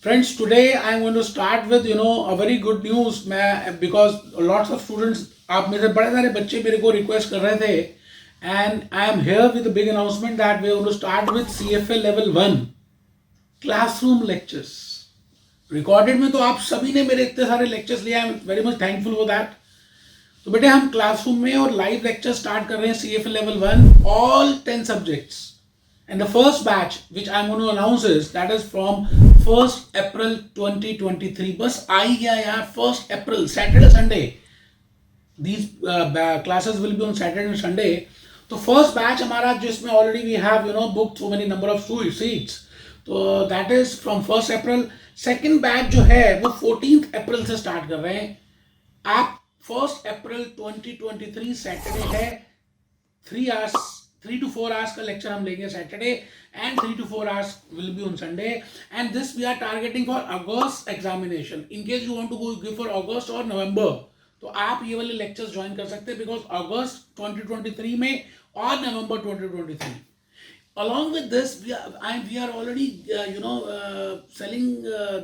Friends, today I'm going to start with a very good news. मैं because lots of students आप में से बड़े सारे बच्चे मेरे को request कर रहे थे and I am here with a big announcement that we are going to start with CFA level 1 classroom lectures. Recorded में तो आप सभी ने मेरे इतने सारे lectures लिए, I'm very much thankful for that. तो बेटे हम क्लासरूम में और लाइव लेक्चर स्टार्ट कर रहे हैं CFA level 1 all 10 subjects. And the first batch which I'm going to announce is that is from 1st April 2023. बस आ ही गया यार 1st April Saturday Sunday. These classes will be on Saturday and Sunday. तो first batch हमारा जिसमें already we have booked so many number of seats. तो that is from 1st April. Second batch जो है वो 14th April से start कर रहे हैं. आप 1st April 2023 Saturday है 3 to 4 hours का लेक्चर हम लेंगे Saturday and 3 to 4 hours will be on Sunday and this we are targeting for August examination. In case you want to go give for August or November तो आप ये वाले lectures join कर सकते हैं because August 2023 में और November 2023. Along with this we are already selling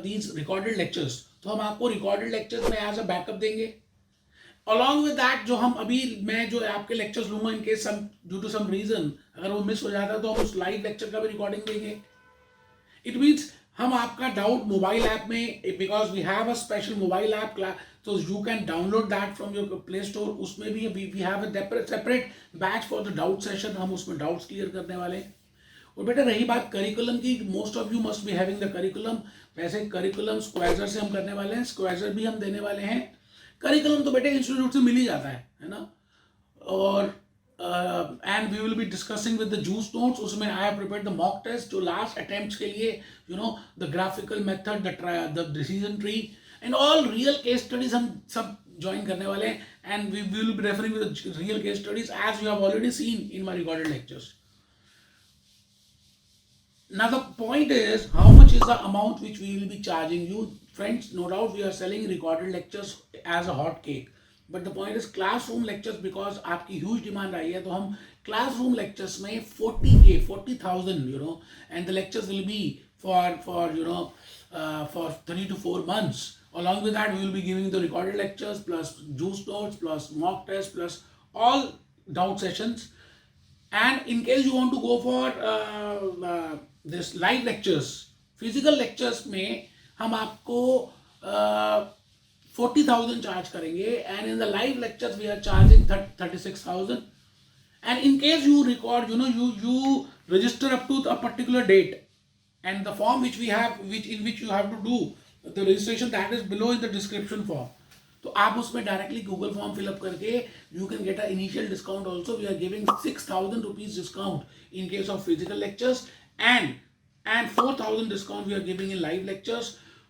these recorded lectures. तो हम आपको recorded lectures में as a backup देंगे. Along with that जो हम अभी मैं जो आपके लेक्चर्स लूंगा इनके सम ड्यू टू सम रीजन अगर वो मिस हो जाता है तो हम उस लाइव लेक्चर का भी रिकॉर्डिंग देंगे. इट मीन्स हम आपका डाउट मोबाइल ऐप में because we have a special mobile app तो you can download that from your Play Store. उसमें भी we have a separate batch for the doubt session. हम उसमें डाउट्स क्लियर करने वाले हैं. और बेटा रही बात करिकुलम की, most of you must be having the curriculum. वैसे करिकुलम स्क्वाजर से हम करने वाले हैं, स्क्वाजर भी हम देने वाले हैं. करिकुलम तो बेटे इंस्टीट्यूट से मिल ही जाता है ना. और and we will be discussing with the juice notes. उसमें I have prepared the mock test जो लास्ट अटेम्प्ट्स के लिए the graphical method the decision tree and all real case studies हम सब ज्वाइन करने वाले हैं. And we will be referring with real case studies as you have already seen in my recorded lectures. Now the point is how much is the amount which we will be charging you. Friends, no doubt we are selling recorded lectures as a hot cake. But the point is classroom lectures because आपकी huge demand आई है तो हम classroom lectures में 40,000 and the lectures will be for 3 to 4 months. Along with that we will be giving the recorded lectures plus juice notes plus mock tests plus all doubt sessions. And in case you want to go for this live lectures, physical lectures में हम आपको 40,000 charge करेंगे and in the live lectures we are charging 36,000. and in case you record you register up to a particular date and the form which we have in which you have to do the registration that is below in the description form. तो आप उसमें directly Google form fill up करके you can get a initial discount also. We are giving 6,000 rupees discount in case of physical lectures and 4,000 discount we are giving in live lectures.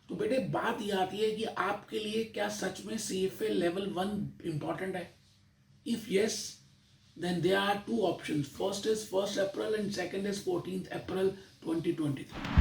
तो बेटे बात ये आती है कि आपके लिए क्या सच में CFA लेवल 1 इंपॉर्टेंट है? If yes then there are two options. First is 1st April and second is 14th April 2023.